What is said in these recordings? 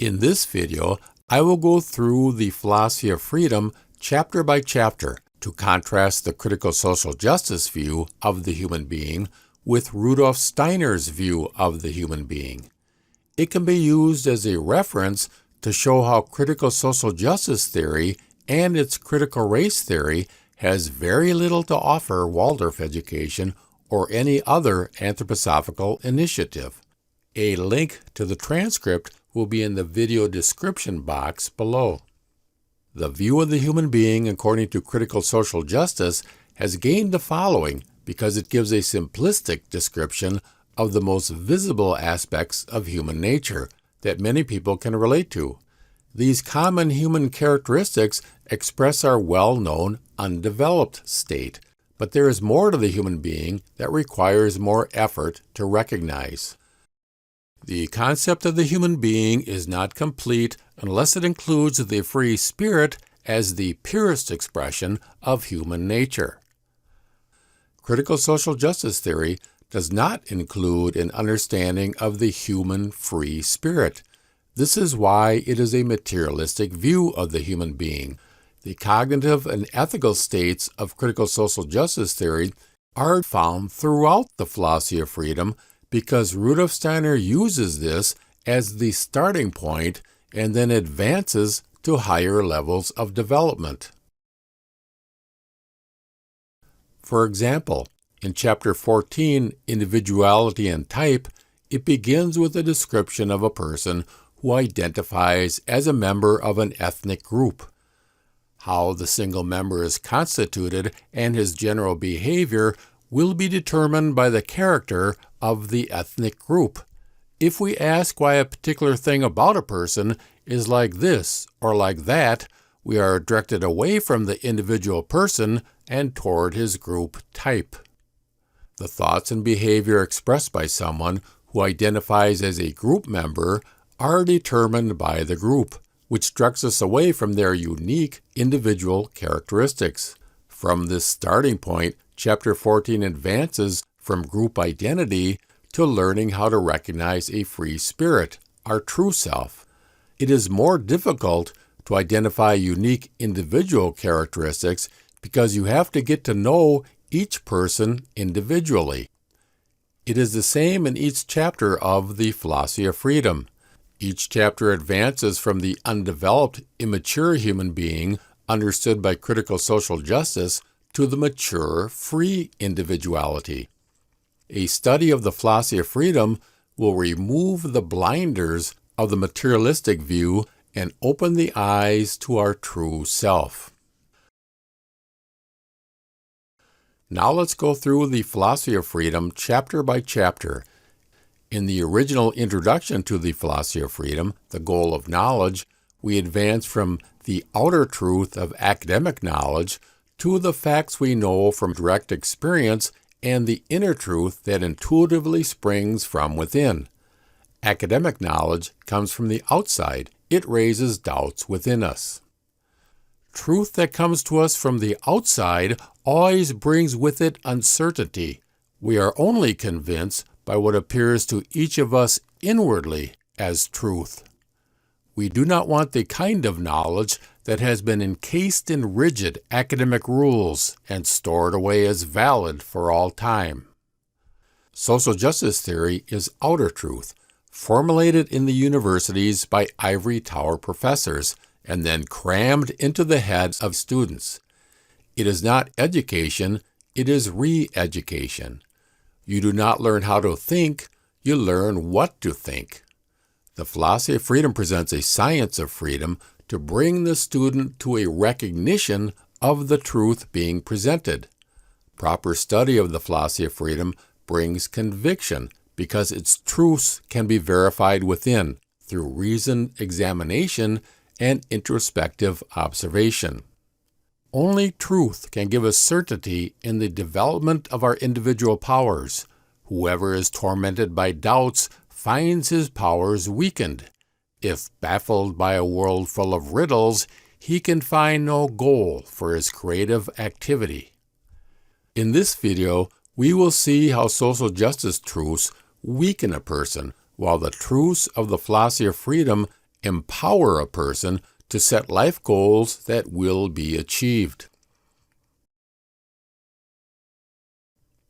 In this video, I will go through the philosophy of freedom chapter by chapter to contrast the critical social justice view of the human being with Rudolf Steiner's view of the human being. It can be used as a reference to show how critical social justice theory and its critical race theory has very little to offer Waldorf education or any other anthroposophical initiative. A link to the transcript will be in the video description box below. The view of the human being according to critical social justice has gained the following because it gives a simplistic description of the most visible aspects of human nature that many people can relate to. These common human characteristics express our well-known undeveloped state, but there is more to the human being that requires more effort to recognize. The concept of the human being is not complete unless it includes the free spirit as the purest expression of human nature. Critical social justice theory does not include an understanding of the human free spirit. This is why it is a materialistic view of the human being. The cognitive and ethical states of critical social justice theory are found throughout the philosophy of freedom because Rudolf Steiner uses this as the starting point and then advances to higher levels of development. For example, in Chapter 14, Individuality and Type, it begins with a description of a person who identifies as a member of an ethnic group. How the single member is constituted and his general behavior will be determined by the character of the ethnic group. If we ask why a particular thing about a person is like this or like that, we are directed away from the individual person and toward his group type. The thoughts and behavior expressed by someone who identifies as a group member are determined by the group, which directs us away from their unique individual characteristics. From this starting point, Chapter 14 advances from group identity to learning how to recognize a free spirit, our true self. It is more difficult to identify unique individual characteristics because you have to get to know each person individually. It is the same in each chapter of the philosophy of freedom. Each chapter advances from the undeveloped, immature human being understood by critical social justice to the mature, free individuality. A study of the philosophy of freedom will remove the blinders of the materialistic view and open the eyes to our true self. Now let's go through the philosophy of freedom chapter by chapter. In the original introduction to the philosophy of freedom, the goal of knowledge, we advance from the outer truth of academic knowledge to the facts we know from direct experience and the inner truth that intuitively springs from within. Academic knowledge comes from the outside. It raises doubts within us. Truth that comes to us from the outside always brings with it uncertainty. We are only convinced by what appears to each of us inwardly as truth. We do not want the kind of knowledge that has been encased in rigid academic rules and stored away as valid for all time. Social justice theory is outer truth, formulated in the universities by ivory tower professors and then crammed into the heads of students. It is not education, it is re-education. You do not learn how to think, you learn what to think. The philosophy of freedom presents a science of freedom to bring the student to a recognition of the truth being presented. Proper study of the philosophy of freedom brings conviction because its truths can be verified within through reasoned examination and introspective observation. Only truth can give us certainty in the development of our individual powers. Whoever is tormented by doubts finds his powers weakened. If baffled by a world full of riddles, he can find no goal for his creative activity. In this video, we will see how social justice truths weaken a person, while the truths of the philosophy of freedom empower a person to set life goals that will be achieved.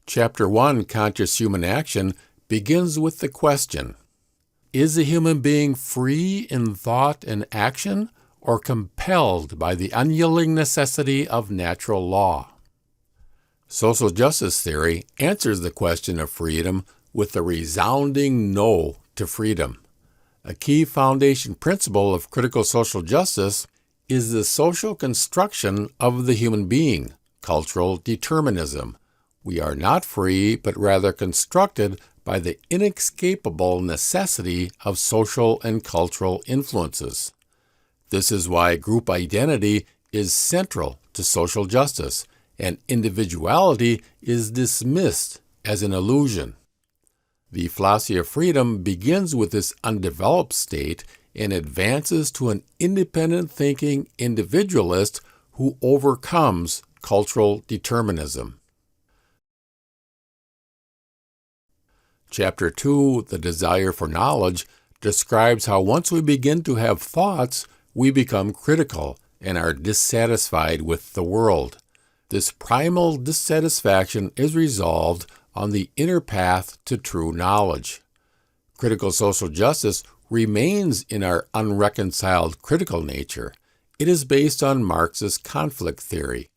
Chapter 1, Conscious Human Action, begins with the question, is a human being free in thought and action, or compelled by the unyielding necessity of natural law? Social justice theory answers the question of freedom with a resounding no to freedom. A key foundation principle of critical social justice is the social construction of the human being, cultural determinism. We are not free, but rather constructed by the inescapable necessity of social and cultural influences. This is why group identity is central to social justice, and individuality is dismissed as an illusion. The philosophy of freedom begins with this undeveloped state and advances to an independent thinking individualist who overcomes cultural determinism. Chapter 2, The Desire for Knowledge, describes how once we begin to have thoughts, we become critical and are dissatisfied with the world. This primal dissatisfaction is resolved on the inner path to true knowledge. Critical social justice remains in our unreconciled critical nature. It is based on Marxist conflict theory.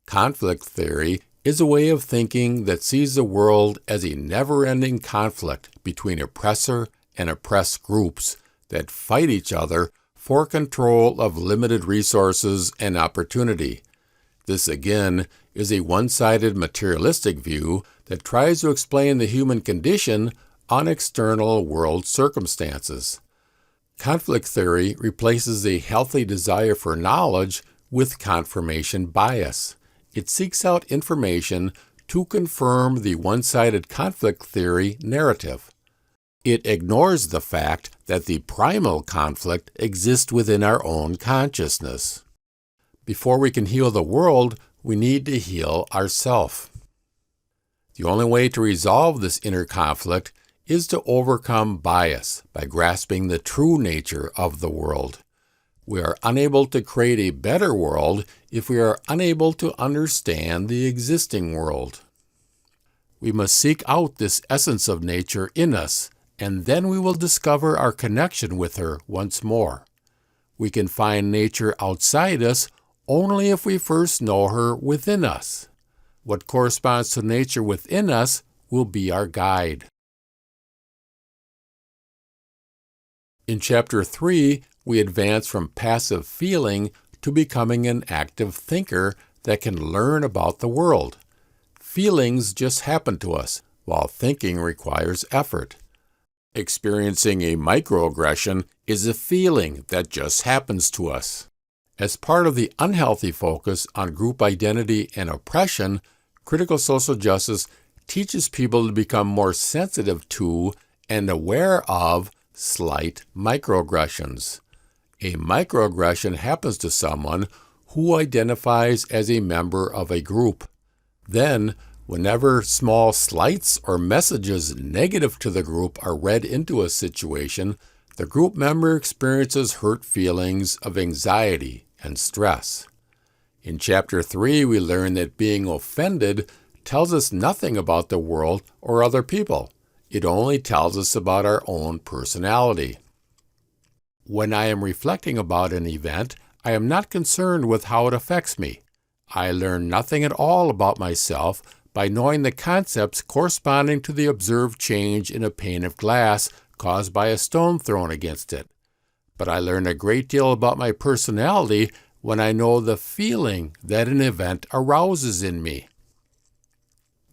Conflict theory is a way of thinking that sees the world as a never-ending conflict between oppressor and oppressed groups that fight each other for control of limited resources and opportunity. This, again, is a one-sided materialistic view that tries to explain the human condition on external world circumstances. Conflict theory replaces a healthy desire for knowledge with confirmation bias. It seeks out information to confirm the one-sided conflict theory narrative. It ignores the fact that the primal conflict exists within our own consciousness. Before we can heal the world, we need to heal ourselves. The only way to resolve this inner conflict is to overcome bias by grasping the true nature of the world. We are unable to create a better world if we are unable to understand the existing world. We must seek out this essence of nature in us, and then we will discover our connection with her once more. We can find nature outside us only if we first know her within us. What corresponds to nature within us will be our guide. In Chapter 3, we advance from passive feeling to becoming an active thinker that can learn about the world. Feelings just happen to us, while thinking requires effort. Experiencing a microaggression is a feeling that just happens to us. As part of the unhealthy focus on group identity and oppression, critical social justice teaches people to become more sensitive to and aware of slight microaggressions. A microaggression happens to someone who identifies as a member of a group. Then, whenever small slights or messages negative to the group are read into a situation, the group member experiences hurt feelings of anxiety and stress. In Chapter 3, we learn that being offended tells us nothing about the world or other people. It only tells us about our own personality. When I am reflecting about an event, I am not concerned with how it affects me. I learn nothing at all about myself by knowing the concepts corresponding to the observed change in a pane of glass caused by a stone thrown against it. But I learn a great deal about my personality when I know the feeling that an event arouses in me.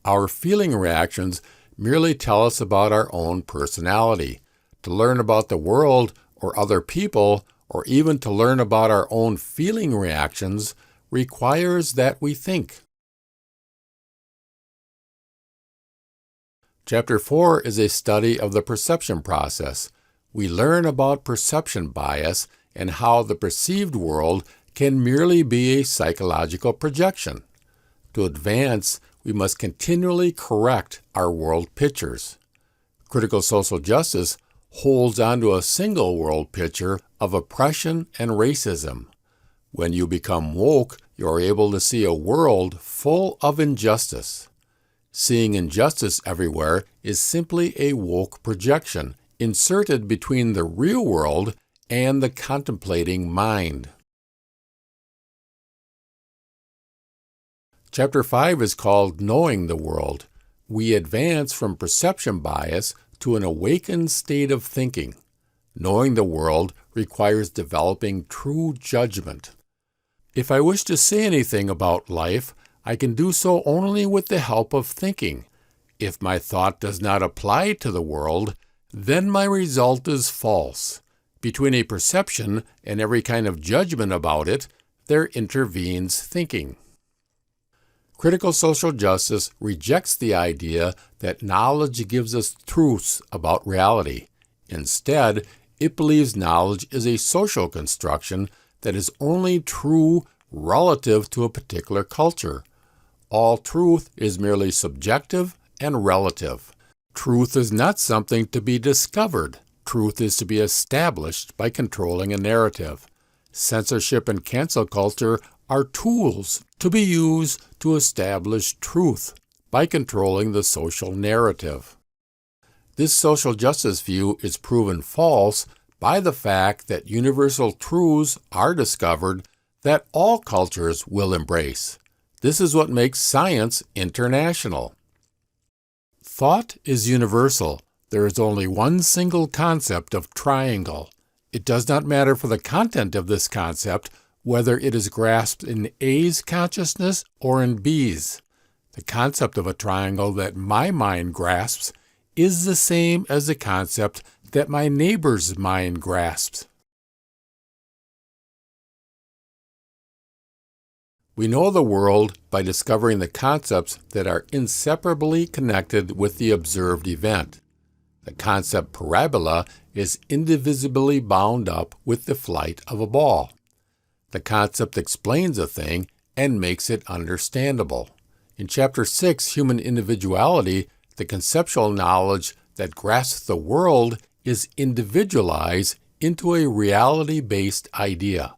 Our feeling reactions merely tell us about our own personality. To learn about the world or other people, or even to learn about our own feeling reactions, requires that we think. Chapter 4 is a study of the perception process. We learn about perception bias and how the perceived world can merely be a psychological projection. To advance, we must continually correct our world pictures. Critical social justice holds onto a single world picture of oppression and racism. When you become woke, you're able to see a world full of injustice. Seeing injustice everywhere is simply a woke projection, inserted between the real world and the contemplating mind. Chapter 5 is called Knowing the World. We advance from perception bias to an awakened state of thinking. Knowing the world requires developing true judgment. If I wish to say anything about life, I can do so only with the help of thinking. If my thought does not apply to the world, then my result is false. Between a perception and every kind of judgment about it, there intervenes thinking. Critical social justice rejects the idea that knowledge gives us truths about reality. Instead, it believes knowledge is a social construction that is only true relative to a particular culture. All truth is merely subjective and relative. Truth is not something to be discovered. Truth is to be established by controlling a narrative. Censorship and cancel culture are tools to be used to establish truth by controlling the social narrative. This social justice view is proven false by the fact that universal truths are discovered that all cultures will embrace. This is what makes science international. Thought is universal. There is only one single concept of triangle. It does not matter for the content of this concept whether it is grasped in A's consciousness or in B's. The concept of a triangle that my mind grasps is the same as the concept that my neighbor's mind grasps. We know the world by discovering the concepts that are inseparably connected with the observed event. The concept parabola is indivisibly bound up with the flight of a ball. The concept explains a thing and makes it understandable. In Chapter 6, Human Individuality, the conceptual knowledge that grasps the world is individualized into a reality-based idea.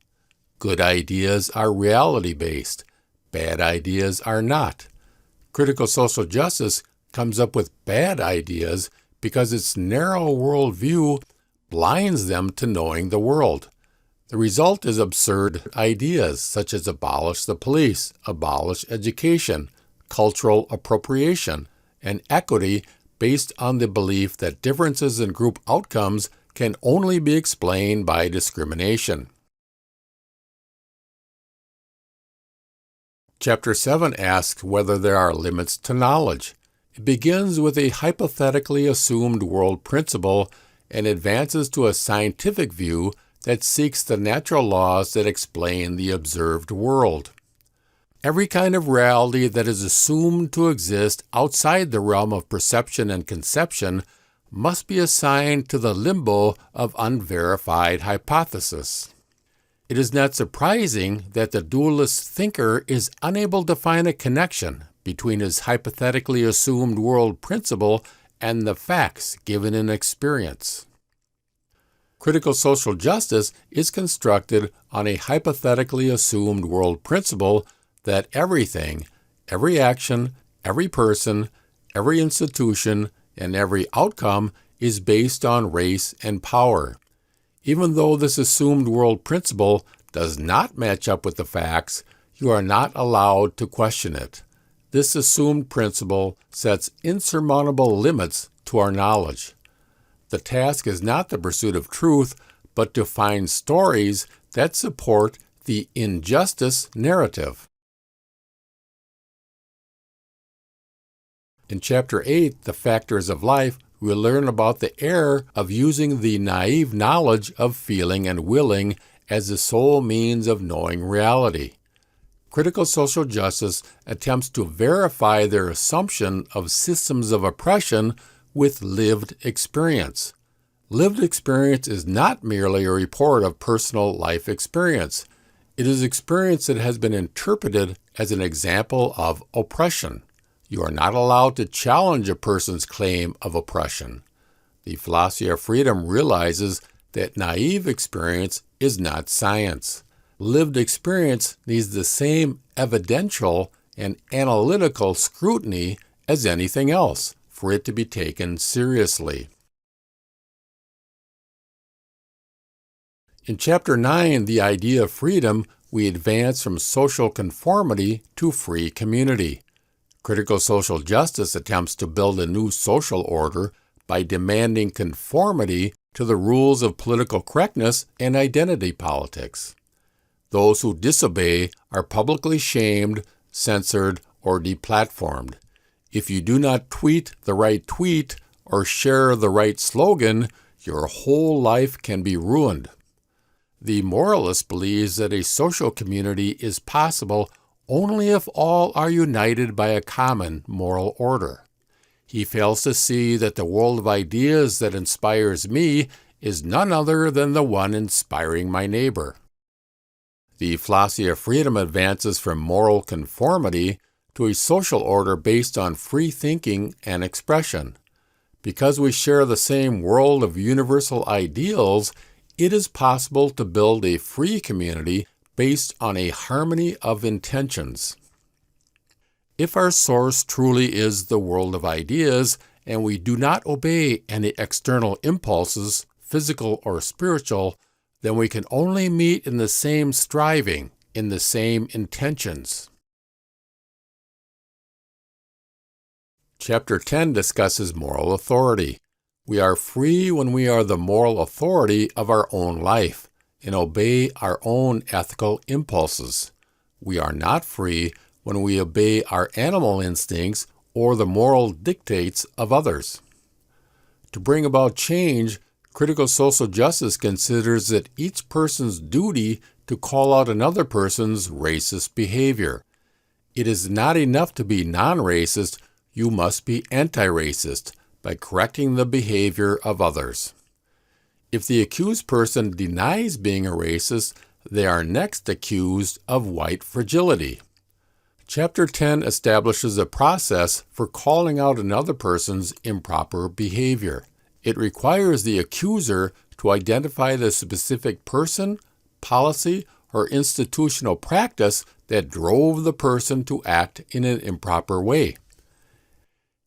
Good ideas are reality-based. Bad ideas are not. Critical social justice comes up with bad ideas because its narrow worldview blinds them to knowing the world. The result is absurd ideas such as abolish the police, abolish education, cultural appropriation, and equity based on the belief that differences in group outcomes can only be explained by discrimination. Chapter 7 asks whether there are limits to knowledge. It begins with a hypothetically assumed world principle and advances to a scientific view that seeks the natural laws that explain the observed world. Every kind of reality that is assumed to exist outside the realm of perception and conception must be assigned to the limbo of unverified hypothesis. It is not surprising that the dualist thinker is unable to find a connection between his hypothetically assumed world principle and the facts given in experience. Critical social justice is constructed on a hypothetically assumed world principle that everything, every action, every person, every institution, and every outcome is based on race and power. Even though this assumed world principle does not match up with the facts, you are not allowed to question it. This assumed principle sets insurmountable limits to our knowledge. The task is not the pursuit of truth, but to find stories that support the injustice narrative. In Chapter 8, The Factors of Life, we learn about the error of using the naive knowledge of feeling and willing as the sole means of knowing reality. Critical social justice attempts to verify their assumption of systems of oppression with lived experience. Lived experience is not merely a report of personal life experience. It is experience that has been interpreted as an example of oppression. You are not allowed to challenge a person's claim of oppression. The philosophy of freedom realizes that naive experience is not science. Lived experience needs the same evidential and analytical scrutiny as anything else for it to be taken seriously. In Chapter 9, The Idea of Freedom, we advance from social conformity to free community. Critical social justice attempts to build a new social order by demanding conformity to the rules of political correctness and identity politics. Those who disobey are publicly shamed, censored, or deplatformed. If you do not tweet the right tweet or share the right slogan, your whole life can be ruined. The moralist believes that a social community is possible only if all are united by a common moral order. He fails to see that the world of ideas that inspires me is none other than the one inspiring my neighbor. The philosophy of freedom advances from moral conformity to a social order based on free thinking and expression. Because we share the same world of universal ideals, it is possible to build a free community based on a harmony of intentions. If our source truly is the world of ideas, and we do not obey any external impulses, physical or spiritual, then we can only meet in the same striving, in the same intentions. Chapter 10 discusses moral authority. We are free when we are the moral authority of our own life and obey our own ethical impulses. We are not free when we obey our animal instincts or the moral dictates of others. To bring about change, critical social justice considers that each person's duty to call out another person's racist behavior. It is not enough to be non-racist, you must be anti-racist by correcting the behavior of others. If the accused person denies being a racist, they are next accused of white fragility. Chapter 10 establishes a process for calling out another person's improper behavior. It requires the accuser to identify the specific person, policy, or institutional practice that drove the person to act in an improper way.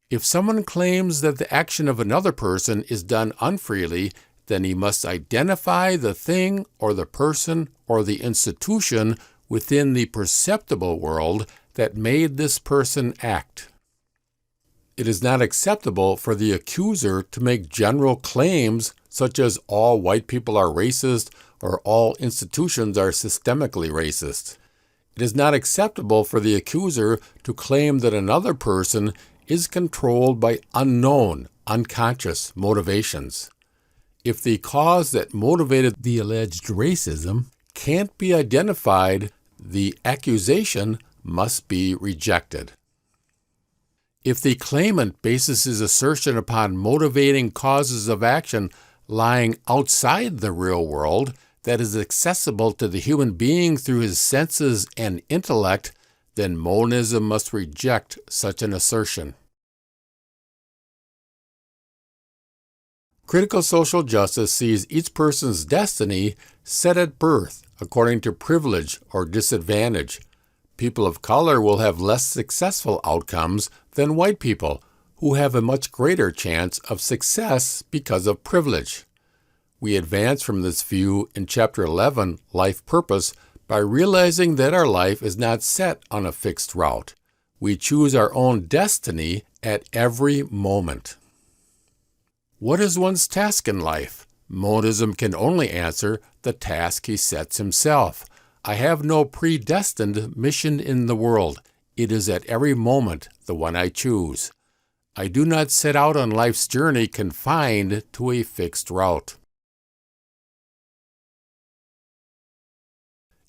If someone claims that the action of another person is done unfreely, then he must identify the thing or the person or the institution within the perceptible world that made this person act. It is not acceptable for the accuser to make general claims such as all white people are racist or all institutions are systemically racist. It is not acceptable for the accuser to claim that another person is controlled by unknown, unconscious motivations. If the cause that motivated the alleged racism can't be identified, the accusation must be rejected. If the claimant bases his assertion upon motivating causes of action lying outside the real world that is accessible to the human being through his senses and intellect, then monism must reject such an assertion. Critical social justice sees each person's destiny set at birth according to privilege or disadvantage. People of color will have less successful outcomes than white people, who have a much greater chance of success because of privilege. We advance from this view in Chapter 11, Life Purpose, by realizing that our life is not set on a fixed route. We choose our own destiny at every moment. What is one's task in life? Monism can only answer the task he sets himself. I have no predestined mission in the world. It is at every moment the one I choose. I do not set out on life's journey confined to a fixed route.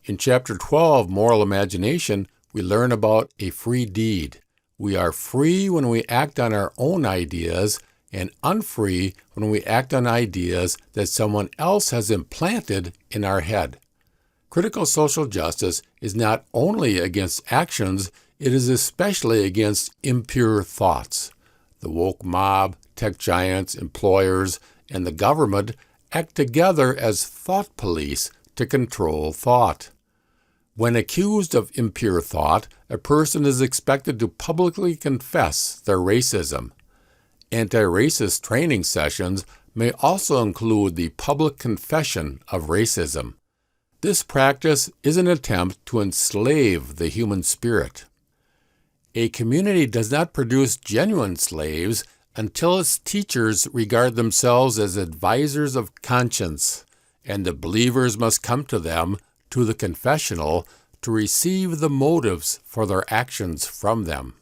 In Chapter 12, Moral Imagination, we learn about a free deed. We are free when we act on our own ideas and unfree when we act on ideas that someone else has implanted in our head. Critical social justice is not only against actions, it is especially against impure thoughts. The woke mob, tech giants, employers, and the government act together as thought police to control thought. When accused of impure thought, a person is expected to publicly confess their racism. Anti-racist training sessions may also include the public confession of racism. This practice is an attempt to enslave the human spirit. A community does not produce genuine slaves until its teachers regard themselves as advisors of conscience, and the believers must come to them, to the confessional, to receive the motives for their actions from them.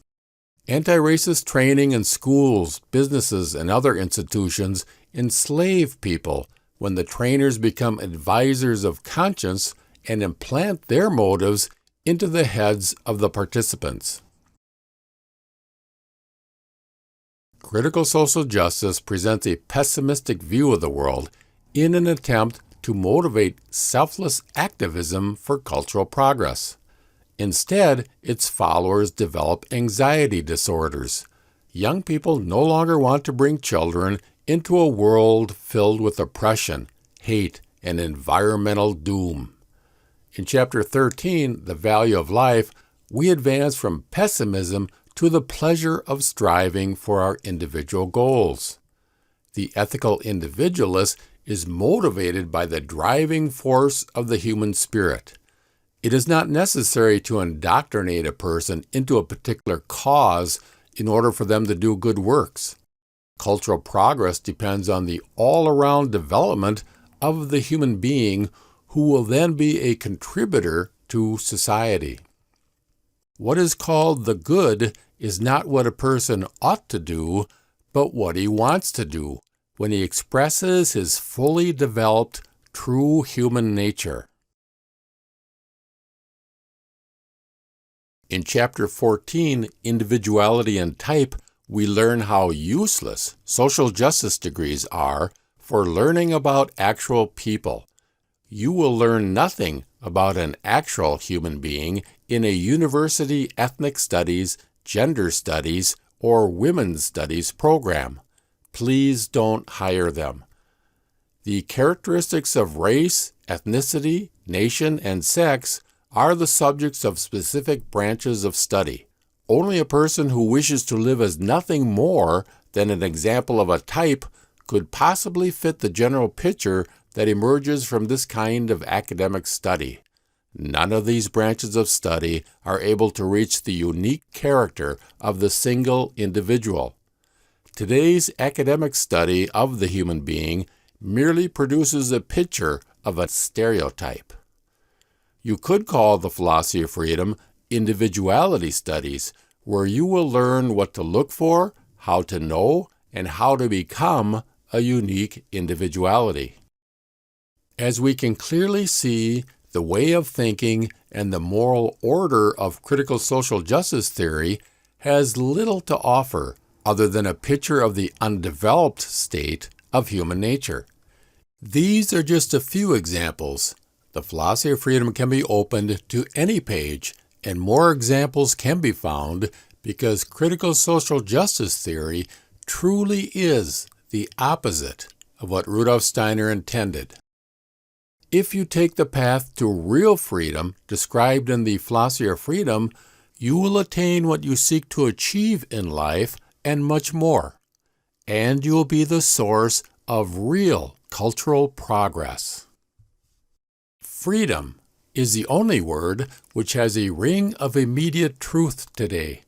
Anti-racist training in schools, businesses, and other institutions enslave people when the trainers become advisors of conscience and implant their motives into the heads of the participants. Critical social justice presents a pessimistic view of the world in an attempt to motivate selfless activism for cultural progress. Instead, its followers develop anxiety disorders. Young people no longer want to bring children into a world filled with oppression, hate, and environmental doom. In Chapter 13, The Value of Life, we advance from pessimism to the pleasure of striving for our individual goals. The ethical individualist is motivated by the driving force of the human spirit. It is not necessary to indoctrinate a person into a particular cause in order for them to do good works. Cultural progress depends on the all-around development of the human being, who will then be a contributor to society. What is called the good is not what a person ought to do, but what he wants to do when he expresses his fully developed true human nature. In Chapter 14, Individuality and Type, we learn how useless social justice degrees are for learning about actual people. You will learn nothing about an actual human being in a university ethnic studies, gender studies, or women's studies program. Please don't hire them. The characteristics of race, ethnicity, nation, and sex are the subjects of specific branches of study. Only a person who wishes to live as nothing more than an example of a type could possibly fit the general picture that emerges from this kind of academic study. None of these branches of study are able to reach the unique character of the single individual. Today's academic study of the human being merely produces a picture of a stereotype. You could call the philosophy of freedom individuality studies, where you will learn what to look for, how to know, and how to become a unique individuality. As we can clearly see, the way of thinking and the moral order of critical social justice theory has little to offer other than a picture of the undeveloped state of human nature. These are just a few examples. The philosophy of freedom can be opened to any page, and more examples can be found because critical social justice theory truly is the opposite of what Rudolf Steiner intended. If you take the path to real freedom described in the philosophy of freedom, you will attain what you seek to achieve in life and much more, and you will be the source of real cultural progress. Freedom is the only word which has a ring of immediate truth today.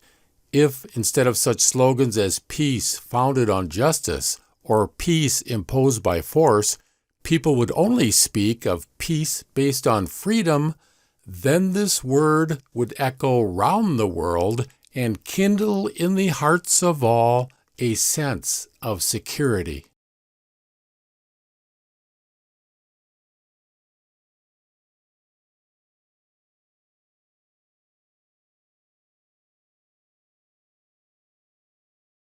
If, instead of such slogans as peace founded on justice or peace imposed by force, people would only speak of peace based on freedom, then this word would echo round the world and kindle in the hearts of all a sense of security.